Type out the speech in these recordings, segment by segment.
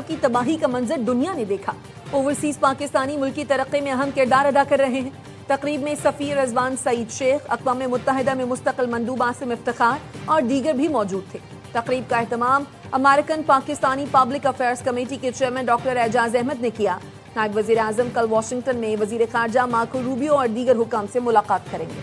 کی تباہی کا منظر دنیا نے دیکھا۔ اوورسیز پاکستانی ملک کی ترقی میں اہم کردار ادا کر رہے ہیں۔ تقریب میں سفیر رضوان سعید شیخ، اقوام متحدہ میں مستقل مندوب عاصم افتخار اور دیگر بھی موجود تھے۔ تقریب کا اہتمام American Pakistani public affairs committee کے چیئرمین ڈاکٹر اعجاز احمد نے کیا۔ نائب وزیر اعظم کل واشنگٹن میں وزیر خارجہ مارکو روبیو اور دیگر حکام سے ملاقات کریں گے۔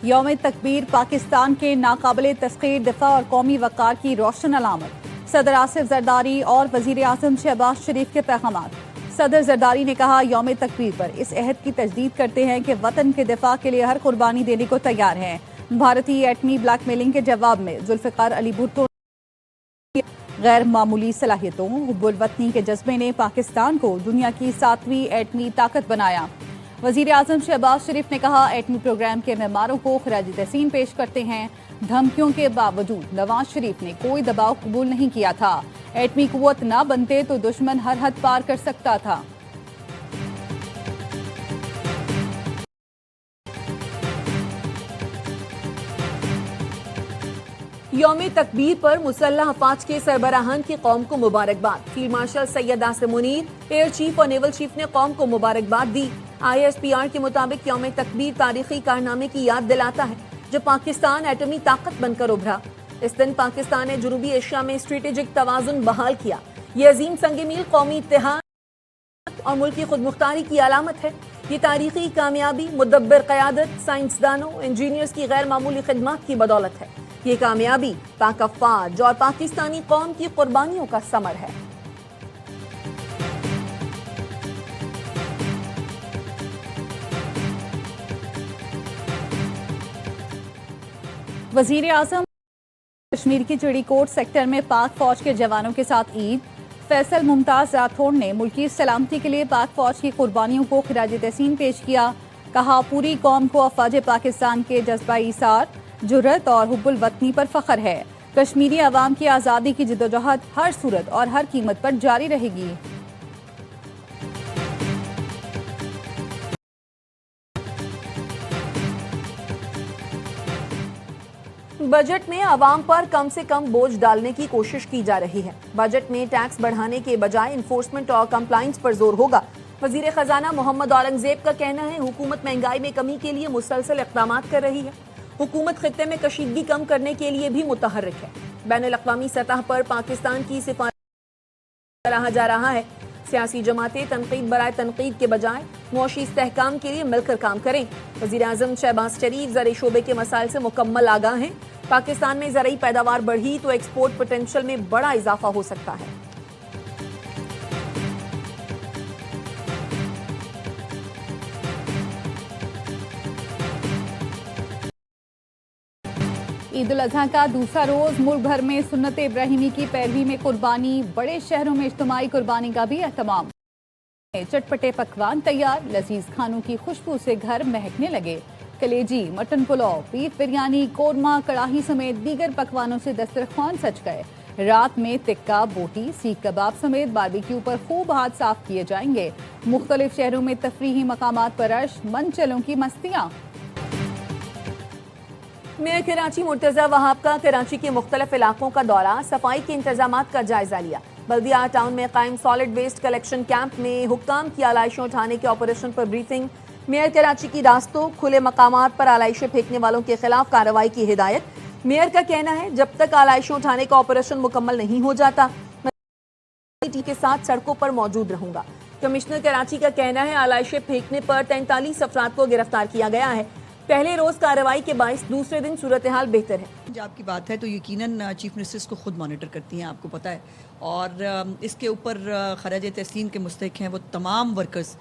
یوم تکبیر پاکستان کے ناقابل تسخیر دفاع اور قومی وقار کی روشن علامت، صدر آصف زرداری اور وزیر اعظم شہباز شریف کے پیغامات۔ صدر زرداری نے کہا، یوم تکبیر پر اس عہد کی تجدید کرتے ہیں کہ وطن کے دفاع کے لیے ہر قربانی دینے کو تیار ہیں۔ بھارتی ایٹمی بلیک میلنگ کے جواب میں ذوالفقار علی بھٹو غیر معمولی صلاحیتوں، حب الوطنی کے جذبے نے پاکستان کو دنیا کی 7ویں ایٹمی طاقت بنایا۔ وزیر اعظم شہباز شریف نے کہا، ایٹمی پروگرام کے معماروں کو خراج تحسین پیش کرتے ہیں۔ دھمکیوں کے باوجود نواز شریف نے کوئی دباؤ قبول نہیں کیا تھا۔ ایٹمی قوت نہ بنتے تو دشمن ہر حد پار کر سکتا تھا۔ یوم تکبیر پر مسلح افواج کے سربراہان کی قوم کو مبارکباد۔ فیلڈ مارشل سید آصم منیر، ایئر چیف اور نیول چیف نے قوم کو مبارکباد دی۔ ISPR کے مطابق یوم تکبیر تاریخی کارنامے کی یاد دلاتا ہے جب پاکستان ایٹمی طاقت بن کر ابھرا۔ اس دن پاکستان نے جنوبی ایشیا میں اسٹریٹجک توازن بحال کیا۔ یہ عظیم سنگ میل قومی اتحاد اور ملکی خود مختاری کی علامت ہے۔ یہ تاریخی کامیابی مدبر قیادت، سائنسدانوں، انجینئرز کی غیر معمولی خدمات کی بدولت ہے۔ یہ کامیابی پاک افواج اور پاکستانی قوم کی قربانیوں کا ثمر ہے۔ وزیر اعظم کشمیر کی چڑی کوٹ سیکٹر میں پاک فوج کے جوانوں کے ساتھ عید۔ فیصل ممتاز راتھوڑ نے ملکی سلامتی کے لیے پاک فوج کی قربانیوں کو خراج تحسین پیش کیا۔ کہا، پوری قوم کو افواج پاکستان کے جذبہ ایثار، جرأت اور حب الوطنی پر فخر ہے۔ کشمیری عوام کی آزادی کی جدوجہد ہر صورت اور ہر قیمت پر جاری رہے گی۔ بجٹ میں عوام پر کم سے کم بوجھ ڈالنے کی کوشش کی جا رہی ہے۔ بجٹ میں ٹیکس بڑھانے کے بجائے انفورسمنٹ اور کمپلائنس پر زور ہوگا۔ وزیر خزانہ محمد اورنگزیب کا کہنا ہے، حکومت مہنگائی میں کمی کے لیے مسلسل اقدامات کر رہی ہے۔ حکومت خطے میں کشیدگی کم کرنے کے لیے بھی متحرک ہے۔ بین الاقوامی سطح پر پاکستان کی سفارت سراہا جا رہا ہے۔ سیاسی جماعتیں تنقید برائے تنقید کے بجائے معاشی استحکام کے لیے مل کر کام کریں۔ وزیر اعظم شہباز شریف زرعی شعبے کے مسائل سے مکمل آگاہ ہیں۔ پاکستان میں زرعی پیداوار بڑھی تو ایکسپورٹ پوٹینشل میں بڑا اضافہ ہو سکتا ہے۔ عید الاضحیٰ کا دوسرا روز ملک بھر میں سنت ابراہیمی کی پیروی میں قربانی، بڑے شہروں میں اجتماعی قربانی کا بھی اہتمام۔ چٹپٹے پکوان تیار، لذیذ کھانوں کی خوشبو سے گھر مہکنے لگے۔ کلیجی، مٹن پلاؤ، بیف بریانی، قورمہ، کڑاہی سمیت دیگر پکوانوں سے دسترخوان سج گئے۔ رات میں تکہ، بوٹی، سیخ کباب سمیت باربیکیو پر خوب ہاتھ صاف کیے جائیں گے۔ مختلف شہروں میں تفریحی مقامات پر رش، منچلوں کی مستیاں۔ میئر کراچی مرتضی وہاب کا کراچی کے مختلف علاقوں کا دورہ، صفائی کے انتظامات کا جائزہ لیا۔ بلدیہ ٹاؤن میں قائم سالڈ ویسٹ کلیکشن کیمپ میں حکام کی آلائشیں اٹھانے کے آپریشن پر بریفنگ۔ میئر کراچی کی راستوں، کھلے مقامات پر آلائشیں پھینکنے والوں کے خلاف کارروائی کی ہدایت۔ میئر کا کہنا ہے، جب تک آلائشیں اٹھانے کا آپریشن مکمل نہیں ہو جاتا میں کے ساتھ سڑکوں پر موجود رہوں گا۔ کمشنر کراچی کا کہنا ہے، آلائشیں پھینکنے پر 43 افراد کو گرفتار کیا گیا ہے۔ پہلے روز کارروائی کے باعث دوسرے دن صورتحال بہتر ہے۔ پنجاب کی بات ہے تو یقیناً چیف منسٹرز کو خود مانیٹر کرتی ہیں، آپ کو پتہ ہے، اور اس کے اوپر خراج تحسین کے مستحق ہیں وہ تمام ورکرز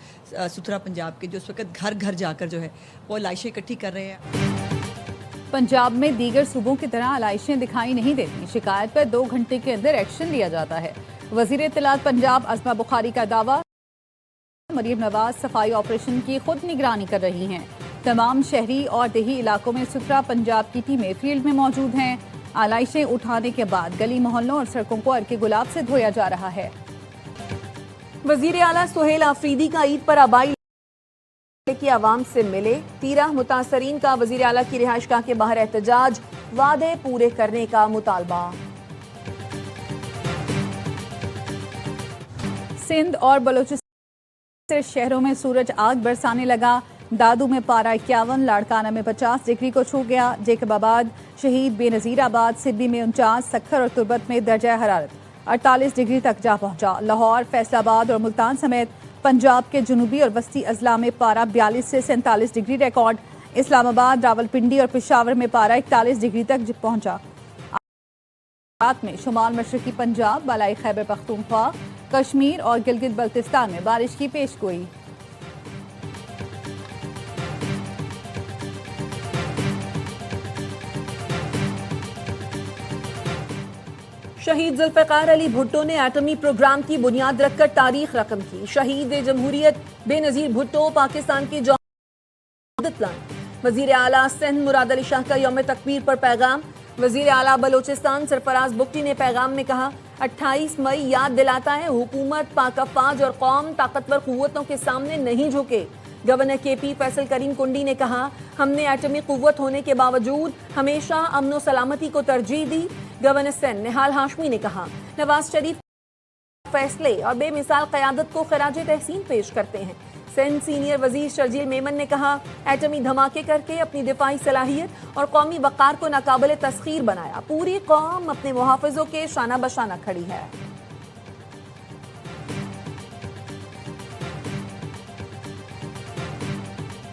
ستھرا پنجاب کے، جو اس وقت گھر گھر جا کر جو ہے وہ علائشیں اکٹھی کر رہے ہیں۔ پنجاب میں دیگر صوبوں کی طرح علائشیں دکھائی نہیں دیتی، شکایت پر 2 گھنٹے کے اندر ایکشن لیا جاتا ہے۔ وزیر اطلاعات پنجاب عظمہ بخاری کا دعویٰ، مریم نواز صفائی آپریشن کی خود نگرانی کر رہی ہیں۔ تمام شہری اور دیہی علاقوں میں ستھرا پنجاب کی ٹیمیں فیلڈ میں موجود ہیں۔ علائشیں اٹھانے کے بعد گلی محلوں اور سڑکوں کو عرق گلاب سے دھویا جا رہا ہے۔ وزیر اعلیٰ سہیل آفریدی کا عید پر آبائی کی عوام سے ملے 13 متاثرین کا وزیر اعلیٰ کی رہائش گاہ کے باہر احتجاج، وعدے پورے کرنے کا مطالبہ۔ سندھ اور بلوچستان شہروں میں سورج آگ برسانے لگا۔ دادو میں پارہ 51، لاڑکانہ میں 50 ڈگری کو چھو گیا۔ جیکب آباد، شہید، بے نظیر آباد، سدھی میں 49، سکھر اور تربت میں درجہ حرارت 48 ڈگری تک جا پہنچا۔ لاہور، فیصل آباد اور ملتان سمیت پنجاب کے جنوبی اور وسطی اضلاع میں پارہ 42 سے 47 ڈگری ریکارڈ۔ اسلام آباد، راولپنڈی اور پشاور میں پارہ 41 ڈگری تک پہنچا۔ رات میں شمال مشرقی پنجاب، بالائی خیبر پختونخوا، کشمیر اور گلگت بلتستان میں بارش کی پیش گوئی۔ شہید ذوالفقار علی بھٹو نے ایٹمی پروگرام کی بنیاد رکھ کر تاریخ رقم کی۔ شہید جمہوریت بے نظیر بھٹو پاکستان کی جوہر لائیں۔ وزیر اعلیٰ سندھ مراد علی شاہ کا یوم تکبیر پر پیغام۔ وزیر اعلیٰ بلوچستان سرفراز بگٹی نے پیغام میں کہا، 28 مئی یاد دلاتا ہے حکومت، پاک افواج اور قوم طاقتور قوتوں کے سامنے نہیں جھکے۔ گورنر کے پی فیصل کریم کنڈی نے کہا، ہم نے ایٹمی قوت ہونے کے باوجود ہمیشہ امن و سلامتی کو ترجیح دی۔ گورنر سندھ نہال ہاشمی نے کہا، نواز شریف فیصلے اور بے مثال قیادت کو خراج تحسین پیش کرتے ہیں۔ سندھ سینئر وزیر شرجیل میمن نے کہا، ایٹمی دھماکے کر کے اپنی دفاعی صلاحیت اور قومی وقار کو ناقابل تسخیر بنایا۔ پوری قوم اپنے محافظوں کے شانہ بشانہ کھڑی ہے۔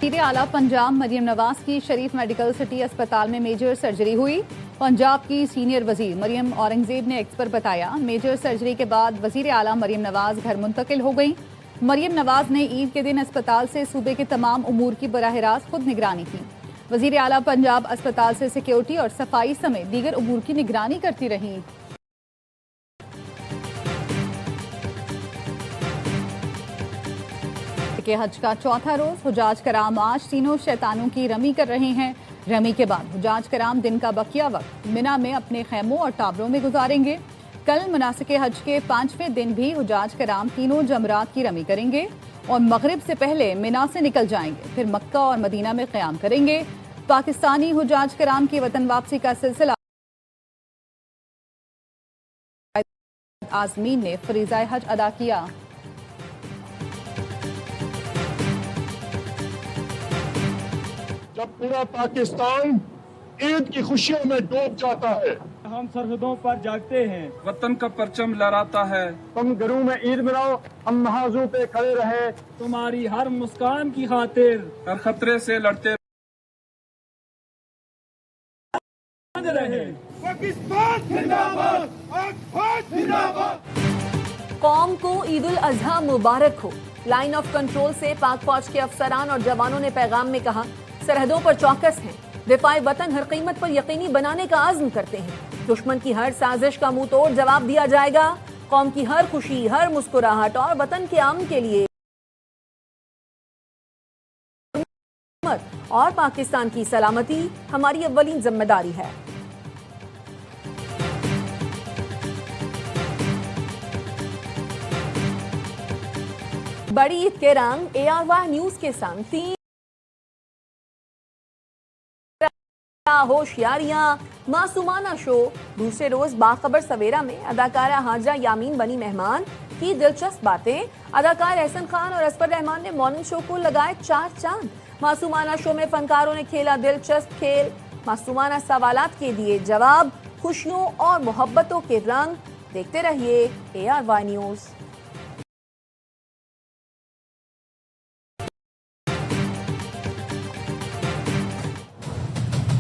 وزیر اعلیٰ پنجاب مریم نواز کی شریف میڈیکل سٹی اسپتال میں میجر سرجری ہوئی۔ پنجاب کی سینئر وزیر مریم اورنگزیب نے ایکس پر بتایا، میجر سرجری کے بعد وزیر اعلیٰ مریم نواز گھر منتقل ہو گئیں۔ مریم نواز نے عید کے دن اسپتال سے صوبے کے تمام امور کی براہ راست خود نگرانی کی۔ وزیر اعلیٰ پنجاب اسپتال سے سیکیورٹی اور صفائی سمیت دیگر امور کی نگرانی کرتی رہیں۔ کہ حج کا چوتھا روز حجاج کرام آج تینوں شیطانوں کی رمی کر رہے ہیں۔ رمی کے بعد حجاج کرام دن کا بقیہ وقت منا میں اپنے خیموں اور ٹابروں میں گزاریں گے۔ کل مناسک حج کے 5ویں دن بھی حجاج کرام تینوں جمرات کی رمی کریں گے اور مغرب سے پہلے منا سے نکل جائیں گے، پھر مکہ اور مدینہ میں قیام کریں گے۔ پاکستانی حجاج کرام کی وطن واپسی کا سلسلہ عازمین نے فریضہ حج ادا کیا۔ جب پورا پاکستان عید کی خوشیوں میں ڈوب جاتا ہے، ہم سرحدوں پر جاگتے ہیں، وطن کا پرچم لہراتا ہے۔ تم گھروں میں عید مناؤ، ہم محاذوں پہ کھڑے رہے، تمہاری ہر مسکان کی خاطر ہر خطرے سے لڑتے رہے۔ قوم کو عید الاضحیٰ مبارک ہو۔ لائن آف کنٹرول سے پاک فوج کے افسران اور جوانوں نے پیغام میں کہا، سرحدوں پر چوکس ہیں، دفاع وطن ہر قیمت پر یقینی بنانے کا عزم کرتے ہیں۔ دشمن کی ہر سازش کا منہ توڑ جواب دیا جائے گا۔ قوم کی ہر خوشی، ہر مسکراہٹ اور وطن کے امن کے لیے اور پاکستان کی سلامتی ہماری اولین ذمہ داری ہے۔ بڑی عید کے رنگ ARY نیوز کے سنگ 3 ہوشیاریاں معصومانہ شو۔ دوسرے روز باخبر سویرا میں اداکارہ حاجرہ یامین بنی مہمان کی دلچسپ باتیں۔ اداکار احسن خان اور اصفر رحمان نے مارننگ شو کو لگائے 4 چاند۔ معصومانہ شو میں فنکاروں نے کھیلا دلچسپ کھیل، معصومانہ سوالات کے دیے جواب، خوشیوں اور محبتوں کے رنگ۔ دیکھتے رہیے ARY نیوز۔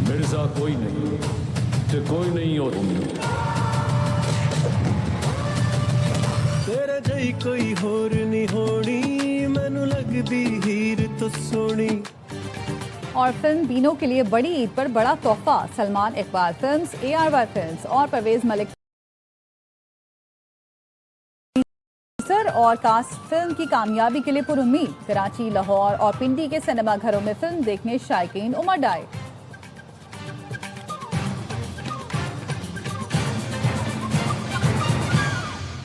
مرزا کوئی نہیں تے کوئی نہیں ہوتی، تیرے جئی کوئی ہور نہیں ہونی، مینوں لگدی ہیر تو سونی۔ اور فلم بینوں کے لیے بڑی عید پر بڑا تحفہ، Salman Iqbal films, ARY films اور پرویز ملک اور کاسٹ فلم کی کامیابی کے لیے پر امید۔ کراچی، لاہور اور پنڈی کے سینما گھروں میں فلم دیکھنے شائقین امڈ آئے۔